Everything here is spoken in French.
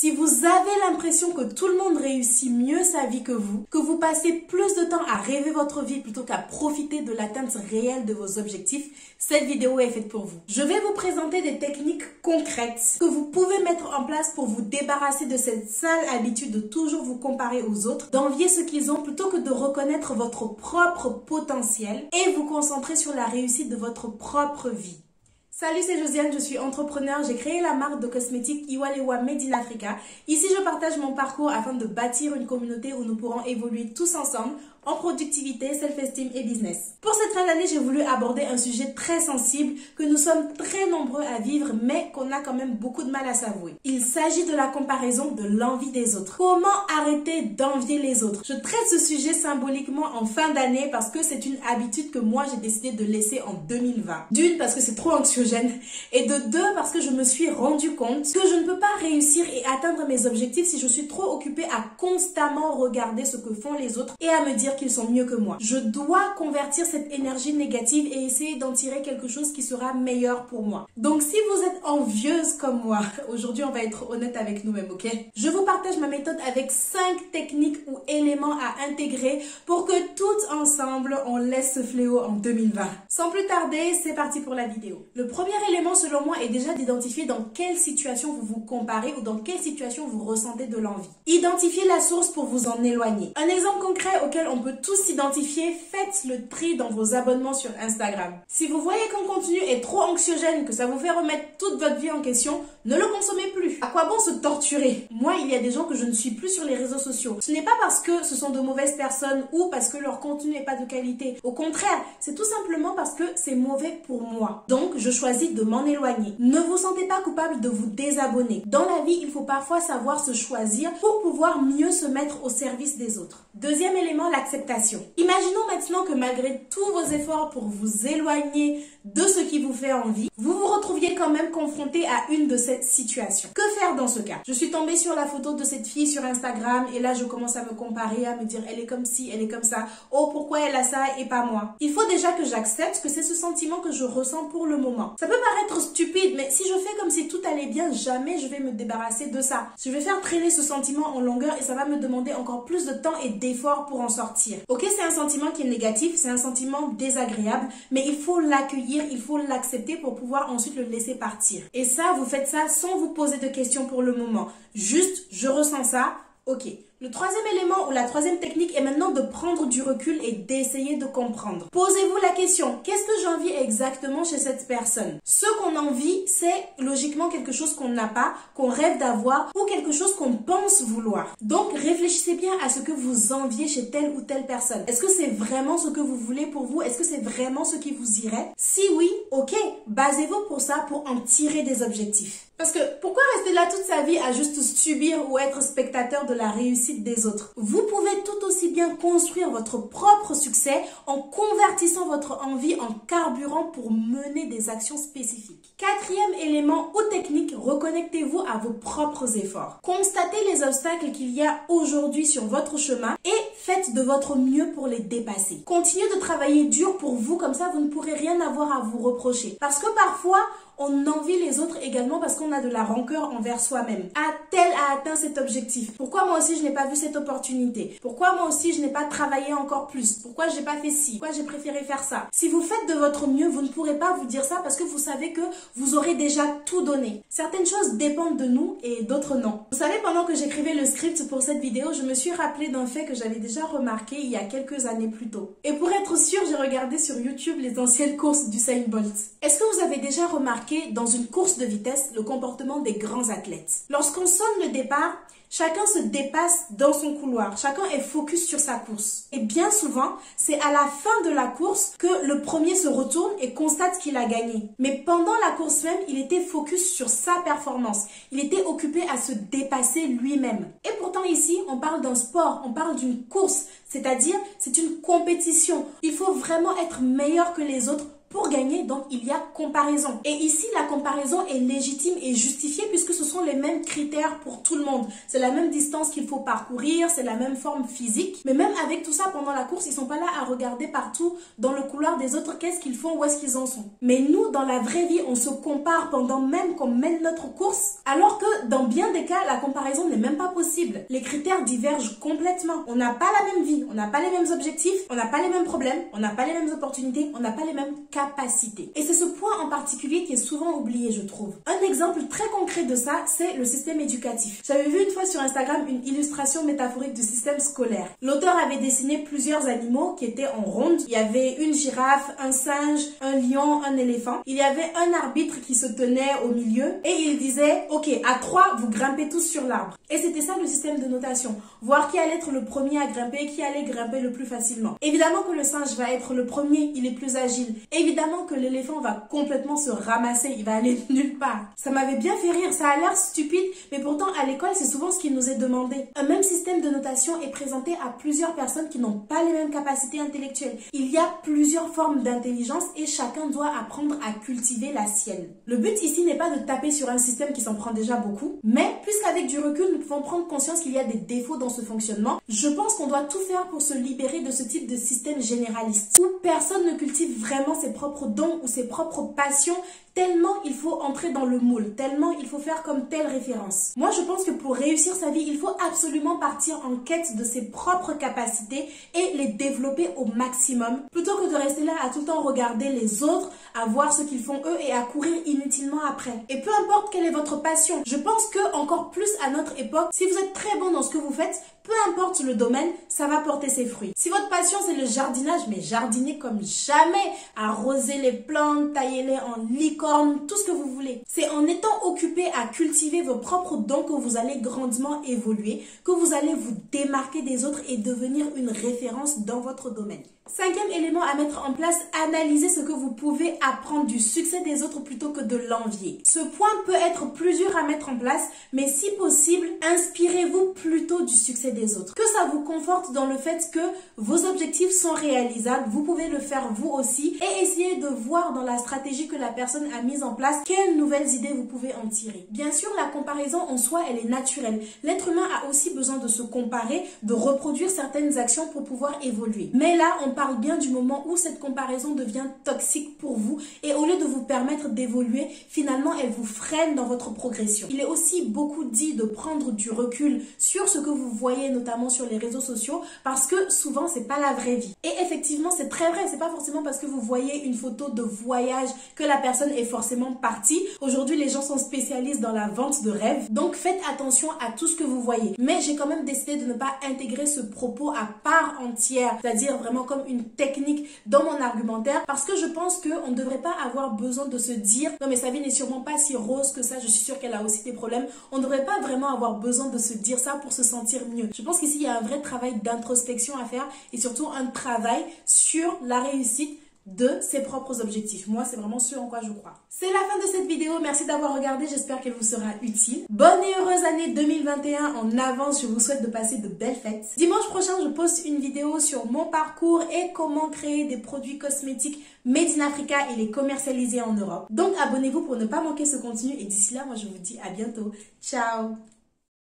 Si vous avez l'impression que tout le monde réussit mieux sa vie que vous passez plus de temps à rêver votre vie plutôt qu'à profiter de l'atteinte réelle de vos objectifs, cette vidéo est faite pour vous. Je vais vous présenter des techniques concrètes que vous pouvez mettre en place pour vous débarrasser de cette sale habitude de toujours vous comparer aux autres, d'envier ce qu'ils ont plutôt que de reconnaître votre propre potentiel et vous concentrer sur la réussite de votre propre vie. Salut, c'est Josiane, je suis entrepreneur, j'ai créé la marque de cosmétiques Iwalewa Made in Africa. Ici, je partage mon parcours afin de bâtir une communauté où nous pourrons évoluer tous ensemble en productivité, self-esteem et business. Pour cette fin d'année, j'ai voulu aborder un sujet très sensible que nous sommes très nombreux à vivre, mais qu'on a quand même beaucoup de mal à s'avouer. Il s'agit de la comparaison, de l'envie des autres. Comment arrêter d'envier les autres? Je traite ce sujet symboliquement en fin d'année parce que c'est une habitude que moi j'ai décidé de laisser en 2020. D'une, parce que c'est trop anxiogène, et de deux, parce que je me suis rendu compte que je ne peux pas réussir et atteindre mes objectifs si je suis trop occupée à constamment regarder ce que font les autres et à me dire qu'ils sont mieux que moi. Je dois convertir cette énergie négative et essayer d'en tirer quelque chose qui sera meilleur pour moi. Donc si vous êtes envieuse comme moi, aujourd'hui on va être honnête avec nous-mêmes, ok? Je vous partage ma méthode avec 5 techniques ou éléments à intégrer pour que toutes ensemble on laisse ce fléau en 2020. Sans plus tarder, c'est parti pour la vidéo. Le premier élément selon moi est déjà d'identifier dans quelle situation vous vous comparez ou dans quelle situation vous ressentez de l'envie. Identifiez la source pour vous en éloigner. Un exemple concret auquel on peut tous s'identifier, faites le tri dans vos abonnements sur Instagram. Si vous voyez qu'un contenu est trop anxiogène, que ça vous fait remettre toute votre vie en question, ne le consommez plus. À quoi bon se torturer? Moi, il y a des gens que je ne suis plus sur les réseaux sociaux. Ce n'est pas parce que ce sont de mauvaises personnes ou parce que leur contenu n'est pas de qualité. Au contraire, c'est tout simplement parce que c'est mauvais pour moi. Donc, je choisis de m'en éloigner. Ne vous sentez pas coupable de vous désabonner. Dans la vie, il faut parfois savoir se choisir pour pouvoir mieux se mettre au service des autres. Deuxième élément, l'acceptation. Imaginons maintenant que malgré tous vos efforts pour vous éloigner de ce qui vous fait envie, vous vous retrouviez quand même confronté à une de ces situations. Que faire dans ce cas? Je suis tombée sur la photo de cette fille sur Instagram et là je commence à me comparer, à me dire elle est comme ci, elle est comme ça. Oh, pourquoi elle a ça et pas moi? Il faut déjà que j'accepte que c'est ce sentiment que je ressens pour le moment. Ça peut paraître stupide, mais si je fais comme si tout allait bien, jamais je vais me débarrasser de ça. Je vais faire traîner ce sentiment en longueur et ça va me demander encore plus de temps et d'efforts pour en sortir. Ok, c'est un sentiment qui est négatif, c'est un sentiment désagréable, mais il faut l'accueillir, il faut l'accepter pour pouvoir ensuite le laisser partir. Et ça, vous faites ça sans vous poser de questions pour le moment. Juste, je ressens ça, ok. Le troisième élément ou la troisième technique est maintenant de prendre du recul et d'essayer de comprendre. Posez-vous la question, qu'est-ce que j'envie exactement chez cette personne? Ce qu'on envie, c'est logiquement quelque chose qu'on n'a pas, qu'on rêve d'avoir ou quelque chose qu'on pense vouloir. Donc réfléchissez bien à ce que vous enviez chez telle ou telle personne. Est-ce que c'est vraiment ce que vous voulez pour vous? Est-ce que c'est vraiment ce qui vous irait? Si oui, ok, basez-vous pour ça pour en tirer des objectifs. Parce que pourquoi rester là toute sa vie à juste subir ou être spectateur de la réussite des autres? Vous pouvez tout aussi bien construire votre propre succès en convertissant votre envie en carburant pour mener des actions spécifiques. Quatrième élément ou technique, reconnectez-vous à vos propres efforts. Constatez les obstacles qu'il y a aujourd'hui sur votre chemin et faites de votre mieux pour les dépasser. Continuez de travailler dur pour vous, comme ça vous ne pourrez rien avoir à vous reprocher. Parce que parfois, on envie les autres également parce qu'on a de la rancœur envers soi-même. A-t-elle atteint cet objectif? Pourquoi moi aussi je n'ai pas vu cette opportunité? Pourquoi moi aussi je n'ai pas travaillé encore plus? Pourquoi j'ai pas fait ci? Pourquoi j'ai préféré faire ça? Si vous faites de votre mieux, vous ne pourrez pas vous dire ça parce que vous savez que vous aurez déjà tout donné. Certaines choses dépendent de nous et d'autres non. Vous savez, pendant que j'écrivais le script pour cette vidéo, je me suis rappelé d'un fait que j'avais déjà remarqué il y a quelques années plus tôt. Et pour être sûre, j'ai regardé sur YouTube les anciennes courses d'Usain Bolt. Est-ce que vous avez déjà remarqué dans une course de vitesse le comportement des grands athlètes? Lorsqu'on sonne le départ, chacun se dépasse dans son couloir, chacun est focus sur sa course. Et bien souvent, c'est à la fin de la course que le premier se retourne et constate qu'il a gagné. Mais pendant la course même, il était focus sur sa performance. Il était occupé à se dépasser lui-même. Et pourtant ici, on parle d'un sport, on parle d'une course, c'est-à-dire c'est une compétition. Il faut vraiment être meilleur que les autres Pour gagner, donc, il y a comparaison. Et ici, la comparaison est légitime et justifiée puisque ce sont les mêmes critères pour tout le monde. C'est la même distance qu'il faut parcourir, c'est la même forme physique. Mais même avec tout ça, pendant la course, ils sont pas là à regarder partout dans le couloir des autres, qu'est-ce qu'ils font, où est-ce qu'ils en sont. Mais nous, dans la vraie vie, on se compare pendant même qu'on mène notre course, alors que dans bien des cas, la comparaison n'est même pas possible. Les critères divergent complètement. On n'a pas la même vie, on n'a pas les mêmes objectifs, on n'a pas les mêmes problèmes, on n'a pas les mêmes opportunités, on n'a pas les mêmes capacités. Et c'est ce point en particulier qui est souvent oublié, je trouve. Un exemple très concret de ça, c'est le système éducatif. J'avais vu une fois sur Instagram une illustration métaphorique du système scolaire. L'auteur avait dessiné plusieurs animaux qui étaient en ronde. Il y avait une girafe, un singe, un lion, un éléphant. Il y avait un arbitre qui se tenait au milieu et il disait « Ok, à 3, vous grimpez tous sur l'arbre ». Et c'était ça le système de notation. Voir qui allait être le premier à grimper, qui allait grimper le plus facilement. Évidemment que le singe va être le premier, il est plus agile. Évidemment que l'éléphant va complètement se ramasser, il va aller nulle part. Ça m'avait bien fait rire, ça a l'air stupide, mais pourtant à l'école c'est souvent ce qui nous est demandé. Un même système de notation est présenté à plusieurs personnes qui n'ont pas les mêmes capacités intellectuelles. Il y a plusieurs formes d'intelligence et chacun doit apprendre à cultiver la sienne. Le but ici n'est pas de taper sur un système qui s'en prend déjà beaucoup, mais puisqu'avec du recul nous pouvons prendre conscience qu'il y a des défauts dans ce fonctionnement, je pense qu'on doit tout faire pour se libérer de ce type de système généraliste où personne ne cultive vraiment ses propres dons ou ses propres passions, tellement il faut entrer dans le moule, tellement il faut faire comme telle référence. Moi, je pense que pour réussir sa vie, il faut absolument partir en quête de ses propres capacités et les développer au maximum, plutôt que de rester là à tout le temps regarder les autres, à voir ce qu'ils font eux et à courir inutilement après. Et peu importe quelle est votre passion, je pense que encore plus à notre époque, si vous êtes très bon dans ce que vous faites, peu importe le domaine, ça va porter ses fruits. Si votre passion c'est le jardinage, mais jardinez comme jamais, arrosez les plantes, taillez-les en licorne, tout ce que vous voulez. C'est en étant occupé à cultiver vos propres dons que vous allez grandement évoluer, que vous allez vous démarquer des autres et devenir une référence dans votre domaine. Cinquième élément à mettre en place, analysez ce que vous pouvez apprendre du succès des autres plutôt que de l'envier. Ce point peut être plus dur à mettre en place, mais si possible, inspirez-vous plutôt du succès des autres. Que ça vous conforte dans le fait que vos objectifs sont réalisables, vous pouvez le faire vous aussi et essayez de voir dans la stratégie que la personne a mise en place, quelles nouvelles idées vous pouvez en tirer. Bien sûr, la comparaison en soi, elle est naturelle. L'être humain a aussi besoin de se comparer, de reproduire certaines actions pour pouvoir évoluer. Mais là, on parle bien du moment où cette comparaison devient toxique pour vous et au lieu de vous permettre d'évoluer, finalement, elle vous freine dans votre progression. Il est aussi beaucoup dit de prendre du recul sur ce que vous voyez, notamment sur les réseaux sociaux, parce que souvent, c'est pas la vraie vie. Et effectivement, c'est très vrai. C'est pas forcément parce que vous voyez une photo de voyage que la personne est forcément partie. Aujourd'hui, les gens sont spécialistes dans la vente de rêves. Donc, faites attention à tout ce que vous voyez. Mais j'ai quand même décidé de ne pas intégrer ce propos à part entière, c'est-à-dire vraiment comme une technique dans mon argumentaire, parce que je pense qu'on ne devrait pas avoir besoin de se dire non mais sa vie n'est sûrement pas si rose que ça, je suis sûre qu'elle a aussi des problèmes. On ne devrait pas vraiment avoir besoin de se dire ça pour se sentir mieux. Je pense qu'ici il y a un vrai travail d'introspection à faire et surtout un travail sur la réussite de ses propres objectifs. Moi, c'est vraiment ce en quoi je crois. C'est la fin de cette vidéo. Merci d'avoir regardé. J'espère qu'elle vous sera utile. Bonne et heureuse année 2021 en avance. Je vous souhaite de passer de belles fêtes. Dimanche prochain, je poste une vidéo sur mon parcours et comment créer des produits cosmétiques made in Africa et les commercialiser en Europe. Donc, abonnez-vous pour ne pas manquer ce contenu. Et d'ici là, moi, je vous dis à bientôt. Ciao!